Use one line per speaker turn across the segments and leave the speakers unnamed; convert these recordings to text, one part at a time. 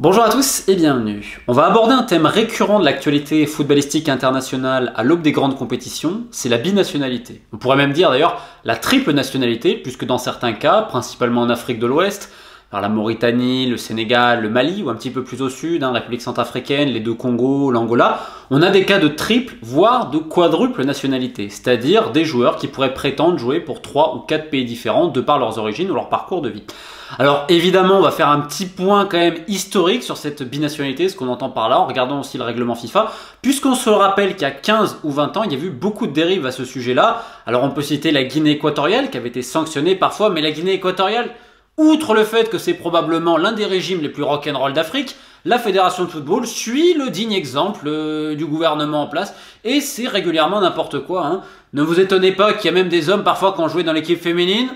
Bonjour à tous et bienvenue. On va aborder un thème récurrent de l'actualité footballistique internationale à l'aube des grandes compétitions, c'est la binationalité. On pourrait même dire d'ailleurs la triple nationalité, puisque dans certains cas, principalement en Afrique de l'Ouest, par la Mauritanie, le Sénégal, le Mali, ou un petit peu plus au sud, République centrafricaine, les deux Congos, l'Angola, on a des cas de triple, voire de quadruple nationalité, c'est-à-dire des joueurs qui pourraient prétendre jouer pour 3 ou 4 pays différents de par leurs origines ou leur parcours de vie. Alors évidemment, on va faire un petit point quand même historique sur cette binationalité, ce qu'on entend par là, en regardant aussi le règlement FIFA, puisqu'on se rappelle qu'il y a 15 ou 20 ans, il y a eu beaucoup de dérives à ce sujet-là. Alors on peut citer la Guinée équatoriale, qui avait été sanctionnée parfois, mais la Guinée équatoriale, outre le fait que c'est probablement l'un des régimes les plus rock'n'roll d'Afrique, la Fédération de football suit le digne exemple du gouvernement en place, et c'est régulièrement n'importe quoi. Ne vous étonnez pas qu'il y a même des hommes parfois qui ont joué dans l'équipe féminine.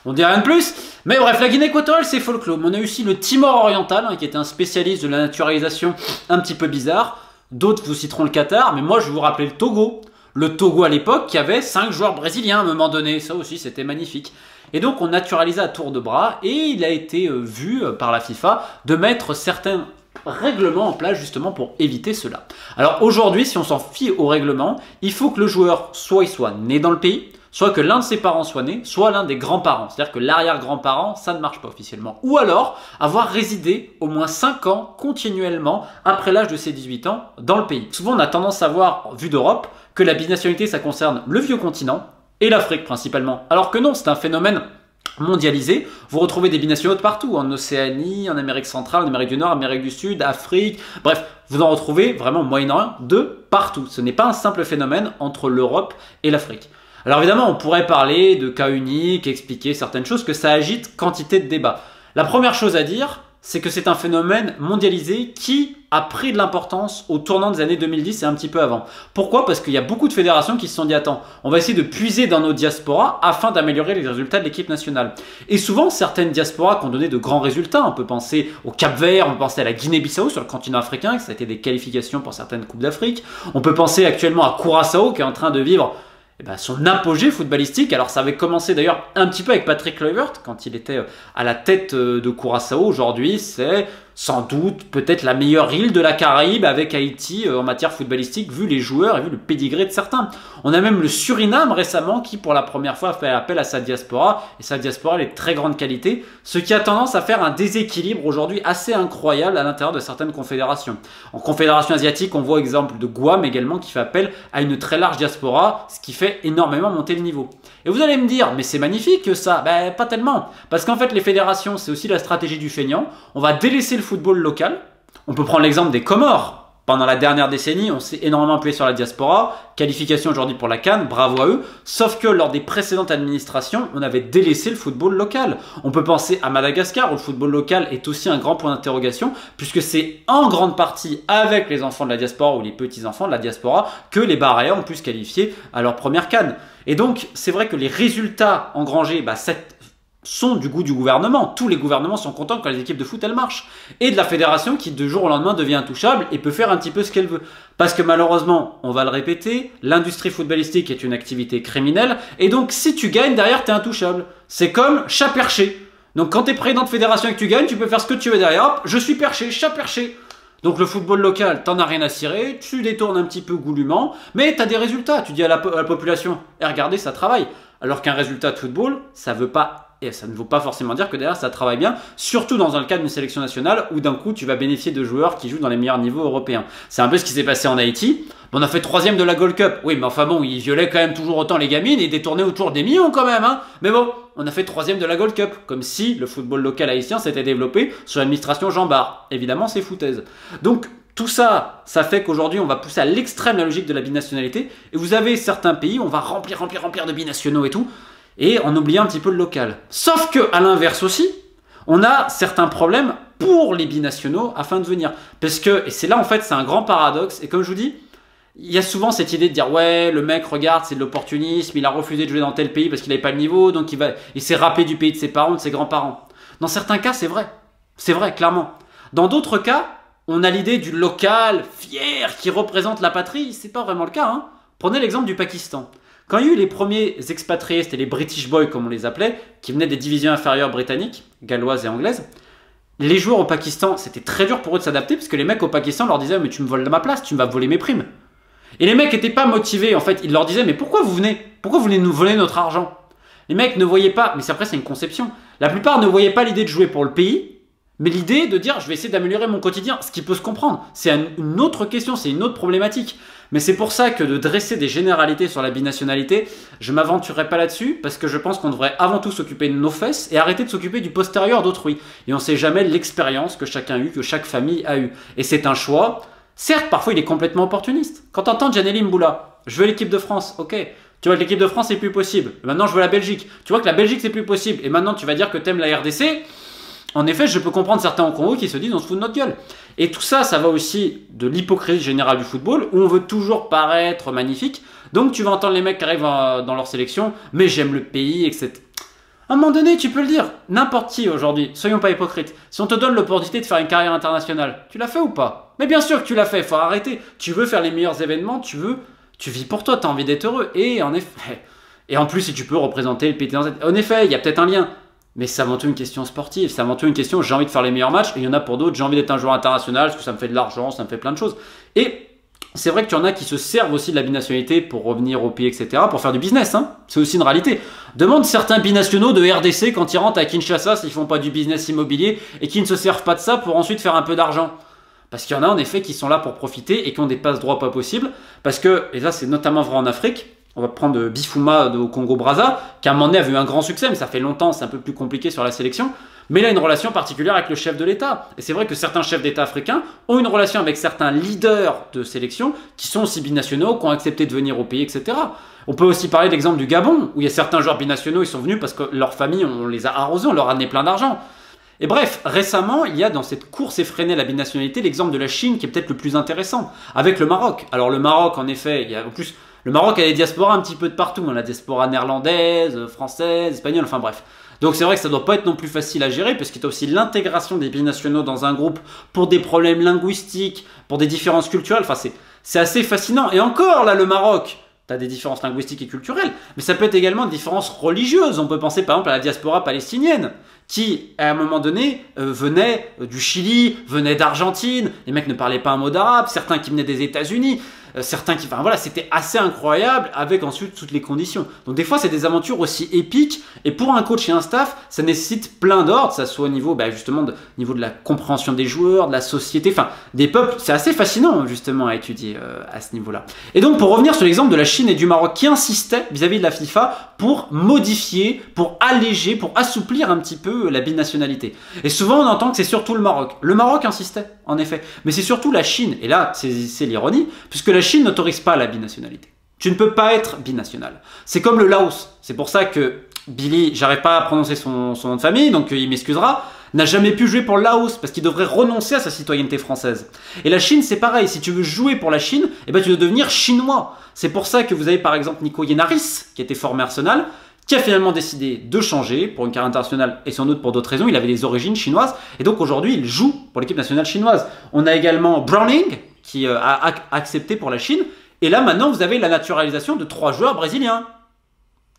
On dit rien de plus. Mais bref, la Guinée équatoriale, c'est folklore. On a aussi le Timor oriental, qui était un spécialiste de la naturalisation un petit peu bizarre. D'autres vous citeront le Qatar, mais moi je vais vous rappeler le Togo. Le Togo à l'époque qui avait 5 joueurs brésiliens à un moment donné. Ça aussi, c'était magnifique. Et donc on naturalisait à tour de bras et il a été vu par la FIFA de mettre certains règlements en place justement pour éviter cela. Alors aujourd'hui, si on s'en fie au règlement, il faut que le joueur soit né dans le pays, soit que l'un de ses parents soit né, soit l'un des grands-parents. C'est-à-dire que l'arrière-grand-parent, ça ne marche pas officiellement. Ou alors, avoir résidé au moins 5 ans continuellement après l'âge de ses 18 ans dans le pays. Souvent, on a tendance à voir, vu d'Europe, que la binationalité, ça concerne le vieux continent et l'Afrique principalement. Alors que non, c'est un phénomène mondialisé. Vous retrouvez des binationaux de partout, en Océanie, en Amérique centrale, en Amérique du Nord, Amérique du Sud, Afrique, bref, vous en retrouvez vraiment au Moyen-Orient de partout. Ce n'est pas un simple phénomène entre l'Europe et l'Afrique. Alors évidemment, on pourrait parler de cas uniques, expliquer certaines choses, que ça agite quantité de débats. La première chose à dire, c'est que c'est un phénomène mondialisé qui a pris de l'importance au tournant des années 2010 et un petit peu avant. Pourquoi? Parce qu'il y a beaucoup de fédérations qui se sont dit « Attends, on va essayer de puiser dans nos diasporas afin d'améliorer les résultats de l'équipe nationale. » Et souvent, certaines diasporas qui ont donné de grands résultats, on peut penser au Cap-Vert, on peut penser à la Guinée-Bissau sur le continent africain, que ça a été des qualifications pour certaines Coupes d'Afrique. On peut penser actuellement à Curaçao qui est en train de vivre son apogée footballistique. Alors ça avait commencé d'ailleurs un petit peu avec Patrick Kluivert quand il était à la tête de Curaçao. Aujourd'hui, c'est sans doute peut-être la meilleure île de la Caraïbe avec Haïti en matière footballistique, vu les joueurs et vu le pédigré de certains. On a même le Suriname récemment qui pour la première fois fait appel à sa diaspora, et sa diaspora elle est de très grande qualité, ce qui a tendance à faire un déséquilibre aujourd'hui assez incroyable à l'intérieur de certaines confédérations. En confédération asiatique, on voit exemple de Guam également qui fait appel à une très large diaspora, ce qui fait énormément monter le niveau. Et vous allez me dire, mais c'est magnifique ça. Ben pas tellement, parce qu'en fait les fédérations c'est aussi la stratégie du feignant. On va délaisser le football local. On peut prendre l'exemple des Comores. Pendant la dernière décennie, on s'est énormément appuyé sur la diaspora. Qualification aujourd'hui pour la CAN, bravo à eux. Sauf que lors des précédentes administrations, on avait délaissé le football local. On peut penser à Madagascar, où le football local est aussi un grand point d'interrogation, puisque c'est en grande partie avec les enfants de la diaspora ou les petits-enfants de la diaspora que les Bahreïens ont pu se qualifier à leur première CAN. Et donc, c'est vrai que les résultats engrangés, sont du goût du gouvernement. Tous les gouvernements sont contents quand les équipes de foot elles marchent. Et de la fédération qui de jour au lendemain devient intouchable et peut faire un petit peu ce qu'elle veut. Parce que malheureusement, on va le répéter, l'industrie footballistique est une activité criminelle et donc si tu gagnes derrière t'es intouchable. C'est comme chat perché. Donc quand t'es président de fédération et que tu gagnes, tu peux faire ce que tu veux derrière. Hop, je suis perché, chat perché. Donc le football local, t'en as rien à cirer, tu détournes un petit peu goulûment, mais t'as des résultats. Tu dis à la population, regardez, ça travaille. Alors qu'un résultat de football, ça veut pas. Et ça ne veut pas forcément dire que derrière ça travaille bien, surtout dans le cadre d'une sélection nationale où d'un coup tu vas bénéficier de joueurs qui jouent dans les meilleurs niveaux européens. C'est un peu ce qui s'est passé en Haïti. On a fait 3e de la Gold Cup. Oui, mais enfin bon, ils violaient quand même toujours autant les gamines et détournaient autour des millions quand même. Mais bon, on a fait 3e de la Gold Cup. Comme si le football local haïtien s'était développé sous l'administration Jean Bart. Évidemment, c'est foutaise. Donc, tout ça, ça fait qu'aujourd'hui, on va pousser à l'extrême la logique de la binationalité. Et vous avez certains pays, on va remplir de binationaux et tout. Et en oubliant un petit peu le local. Sauf que à l'inverse aussi, on a certains problèmes pour les binationaux afin de venir. Parce que, et c'est là en fait, c'est un grand paradoxe, et comme je vous dis, il y a souvent cette idée de dire ouais, le mec, regarde, c'est de l'opportunisme, il a refusé de jouer dans tel pays parce qu'il n'avait pas le niveau, donc il s'est rappelé du pays de ses parents, de ses grands-parents. Dans certains cas, c'est vrai, clairement. Dans d'autres cas, on a l'idée du local, fier, qui représente la patrie, c'est pas vraiment le cas. Prenez l'exemple du Pakistan. Quand il y a eu les premiers expatriés, c'était les British Boys comme on les appelait, qui venaient des divisions inférieures britanniques, galloises et anglaises, Les joueurs au Pakistan, c'était très dur pour eux de s'adapter parce que les mecs au Pakistan leur disaient mais tu me voles ma place, tu vas voler mes primes. Et les mecs n'étaient pas motivés en fait, ils leur disaient mais pourquoi vous venez? Pourquoi vous voulez nous voler notre argent? Les mecs ne voyaient pas, mais après c'est une conception, la plupart ne voyaient pas l'idée de jouer pour le pays, mais l'idée de dire je vais essayer d'améliorer mon quotidien, ce qui peut se comprendre. C'est une autre question, c'est une autre problématique. Mais c'est pour ça que de dresser des généralités sur la binationalité, je ne m'aventurerai pas là-dessus, parce que je pense qu'on devrait avant tout s'occuper de nos fesses et arrêter de s'occuper du postérieur d'autrui. Et on ne sait jamais l'expérience que chacun a eue, que chaque famille a eue. Et c'est un choix. Certes, parfois il est complètement opportuniste. Quand tu entends Gianelli Mboula, je veux l'équipe de France, ok. Tu vois que l'équipe de France c'est plus possible. Maintenant je veux la Belgique. Tu vois que la Belgique c'est plus possible. Et maintenant tu vas dire que tu aimes la RDC. En effet, je peux comprendre certains en Congo qui se disent on se fout de notre gueule. Et tout ça, ça va aussi de l'hypocrisie générale du football où on veut toujours paraître magnifique. Donc tu vas entendre les mecs qui arrivent dans leur sélection, mais j'aime le pays, etc. À un moment donné, tu peux le dire. N'importe qui aujourd'hui, soyons pas hypocrites. Si on te donne l'opportunité de faire une carrière internationale, tu l'as fait ou pas? Mais bien sûr que tu l'as fait, faut arrêter. Tu veux faire les meilleurs événements, tu vis pour toi, tu as envie d'être heureux. Et en effet, et en plus, si tu peux représenter le pays, en effet, il y a peut-être un lien. Mais c'est avant tout une question sportive, c'est avant tout une question j'ai envie de faire les meilleurs matchs, et il y en a pour d'autres, j'ai envie d'être un joueur international, parce que ça me fait de l'argent, ça me fait plein de choses. Et c'est vrai qu'il y en a qui se servent aussi de la binationalité pour revenir au pays, etc., pour faire du business, hein. C'est aussi une réalité. Demande certains binationaux de RDC quand ils rentrent à Kinshasa s'ils font pas du business immobilier, et qui ne se servent pas de ça pour ensuite faire un peu d'argent. Parce qu'il y en a en effet qui sont là pour profiter et qui ont des passe-droits pas possibles, parce que, et ça c'est notamment vrai en Afrique, on va prendre Bifouma au Congo-Brazza, qui à un moment donné a eu un grand succès, mais ça fait longtemps, c'est un peu plus compliqué sur la sélection. Mais il a une relation particulière avec le chef de l'État. Et c'est vrai que certains chefs d'État africains ont une relation avec certains leaders de sélection qui sont aussi binationaux, qui ont accepté de venir au pays, etc. On peut aussi parler de l'exemple du Gabon, où il y a certains joueurs binationaux, ils sont venus parce que leur famille, on les a arrosés, on leur a amené plein d'argent. Et bref, récemment, il y a dans cette course effrénée à la binationalité l'exemple de la Chine qui est peut-être le plus intéressant, avec le Maroc. Alors le Maroc, en effet, il y a en plus... Le Maroc a des diasporas un petit peu de partout, la diaspora néerlandaise, française, espagnole, enfin bref. Donc c'est vrai que ça ne doit pas être non plus facile à gérer, parce qu'il y a aussi l'intégration des binationaux dans un groupe pour des problèmes linguistiques, pour des différences culturelles, enfin c'est assez fascinant. Et encore là, le Maroc, tu as des différences linguistiques et culturelles, mais ça peut être également des différences religieuses. On peut penser par exemple à la diaspora palestinienne, qui à un moment donné venait du Chili, venait d'Argentine, les mecs ne parlaient pas un mot d'arabe, certains qui venaient des États-Unis, certains qui... Enfin voilà, c'était assez incroyable avec ensuite toutes les conditions. Donc des fois, c'est des aventures aussi épiques. Et pour un coach et un staff, ça nécessite plein d'ordres. Ça soit au niveau, justement, niveau de la compréhension des joueurs, de la société, enfin des peuples. C'est assez fascinant justement à étudier à ce niveau-là. Et donc pour revenir sur l'exemple de la Chine et du Maroc qui insistaient vis-à-vis de la FIFA pour modifier, pour alléger, pour assouplir un petit peu la binationalité. Et souvent, on entend que c'est surtout le Maroc. Le Maroc insistait, en effet. Mais c'est surtout la Chine. Et là, c'est l'ironie, puisque la Chine n'autorise pas la binationalité. Tu ne peux pas être binational. C'est comme le Laos. C'est pour ça que Billy, j'arrive pas à prononcer son nom de famille, donc il m'excusera, n'a jamais pu jouer pour le Laos parce qu'il devrait renoncer à sa citoyenneté française. Et la Chine, c'est pareil. Si tu veux jouer pour la Chine, tu dois devenir chinois. C'est pour ça que vous avez par exemple Nico Yenaris, qui était formé à Arsenal, qui a finalement décidé de changer pour une carrière internationale et sans doute pour d'autres raisons. Il avait des origines chinoises et donc aujourd'hui, il joue pour l'équipe nationale chinoise. On a également Browning, qui a accepté pour la Chine. Et là, maintenant, vous avez la naturalisation de 3 joueurs brésiliens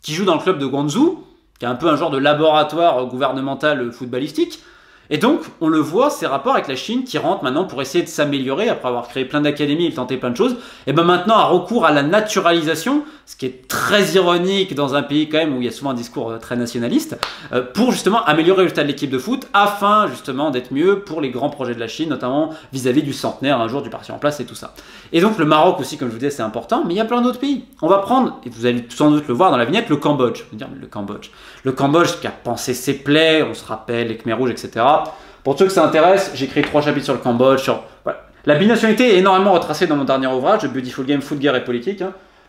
qui jouent dans le club de Guangzhou, qui est un peu un genre de laboratoire gouvernemental footballistique. Et donc, on le voit, ces rapports avec la Chine qui rentrent maintenant pour essayer de s'améliorer, après avoir créé plein d'académies et tenté plein de choses, et bien maintenant a recours à la naturalisation, ce qui est très ironique dans un pays quand même où il y a souvent un discours très nationaliste, pour justement améliorer le résultat de l'équipe de foot, afin justement d'être mieux pour les grands projets de la Chine, notamment vis-à-vis du centenaire, un jour du parti en place et tout ça. Et donc le Maroc aussi, comme je vous disais, c'est important, mais il y a plein d'autres pays. On va prendre, et vous allez sans doute le voir dans la vignette, le Cambodge. Je veux dire, le Cambodge. Le Cambodge qui a pansé ses plaies, on se rappelle, les Khmers rouges, etc. Pour ceux que ça intéresse, j'ai écrit 3 chapitres sur le Cambodge. Voilà. La binationalité est énormément retracée dans mon dernier ouvrage, The Beautiful Game, Foot, Guerre et Politique.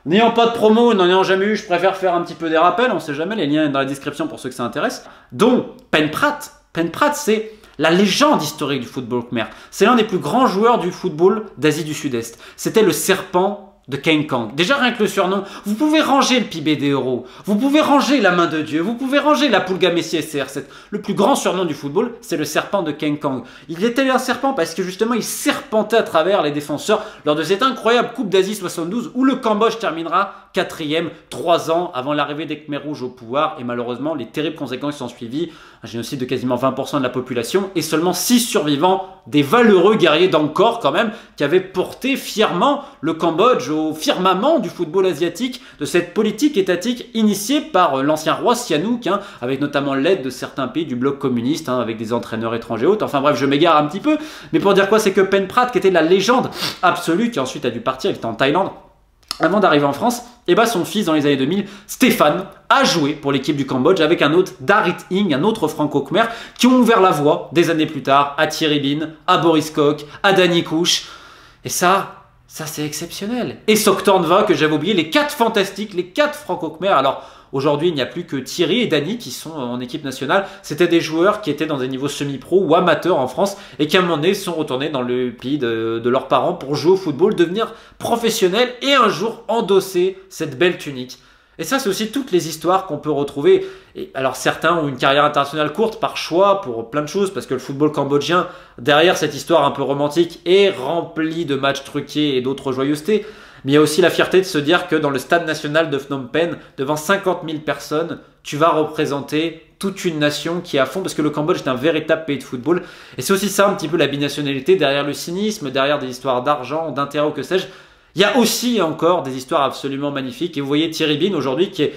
N'ayant pas de promo, n'en ayant jamais eu, je préfère faire un petit peu des rappels, on sait jamais, les liens sont dans la description pour ceux que ça intéresse. Dont Pen Pratt. Pen Pratt, c'est la légende historique du football khmer. C'est l'un des plus grands joueurs du football d'Asie du Sud-Est. C'était le serpent de King Kong. Déjà rien que le surnom, vous pouvez ranger le PIB des euros, vous pouvez ranger la main de Dieu, vous pouvez ranger la Pulga Messi SCR7. Le plus grand surnom du football, c'est le serpent de King Kong. Il était un serpent parce que justement il serpentait à travers les défenseurs lors de cette incroyable Coupe d'Asie 72 où le Cambodge terminera 4e, 3 ans avant l'arrivée des Khmers rouges au pouvoir, et malheureusement les terribles conséquences qui sont suivies, un génocide de quasiment 20% de la population, et seulement 6 survivants, des valeureux guerriers d'Angkor quand même, qui avaient porté fièrement le Cambodge au firmament du football asiatique, de cette politique étatique initiée par l'ancien roi Sihanouk, hein, avec notamment l'aide de certains pays du bloc communiste, hein, avec des entraîneurs étrangers autres. Enfin bref, je m'égare un petit peu, mais pour dire quoi, c'est que Pen Prat, qui était la légende absolue, qui ensuite a dû partir, il était en Thaïlande, avant d'arriver en France, et bah son fils dans les années 2000, Stéphane, a joué pour l'équipe du Cambodge avec un autre, Darit Ing, un autre franco-khmer, qui ont ouvert la voie des années plus tard à Thierry Bin, à Boris Koch, à Danny Kouch. Et ça c'est exceptionnel. Et Soktornva, que j'avais oublié, les 4 fantastiques, les 4 franco-khmer. Alors aujourd'hui, il n'y a plus que Thierry et Danny qui sont en équipe nationale. C'était des joueurs qui étaient dans des niveaux semi-pro ou amateurs en France et qui à un moment donné sont retournés dans le pays de leurs parents pour jouer au football, devenir professionnels et un jour endosser cette belle tunique. Et ça, c'est aussi toutes les histoires qu'on peut retrouver. Et alors certains ont une carrière internationale courte par choix pour plein de choses, parce que le football cambodgien, derrière cette histoire un peu romantique, est rempli de matchs truqués et d'autres joyeusetés. Mais il y a aussi la fierté de se dire que dans le stade national de Phnom Penh, devant 50 000 personnes, tu vas représenter toute une nation qui est à fond, parce que le Cambodge est un véritable pays de football. Et c'est aussi ça un petit peu la binationalité, derrière le cynisme, derrière des histoires d'argent, d'intérêt ou que sais-je. Il y a aussi encore des histoires absolument magnifiques. Et vous voyez Thierry Bin aujourd'hui, qui est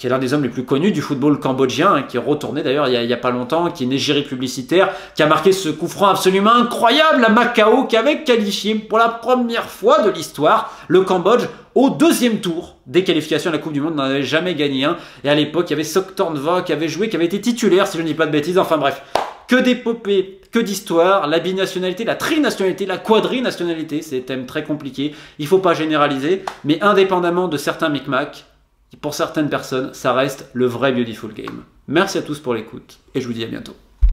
l'un des hommes les plus connus du football cambodgien, hein, qui est retourné d'ailleurs il y a pas longtemps, qui est une égérie publicitaire, qui a marqué ce coup franc absolument incroyable à Macao, qui avait qualifié pour la première fois de l'histoire le Cambodge au 2e tour des qualifications à la Coupe du Monde, n'en avait jamais gagné un. Et à l'époque, il y avait Soktornva qui avait joué, qui avait été titulaire, si je ne dis pas de bêtises. Enfin bref, que d'épopées, que d'histoire, la binationalité, la trinationalité, la quadrinationalité, c'est des thèmes très compliqués. Il ne faut pas généraliser, mais indépendamment de certains micmacs, pour certaines personnes, ça reste le vrai Beautiful Game. Merci à tous pour l'écoute, et je vous dis à bientôt.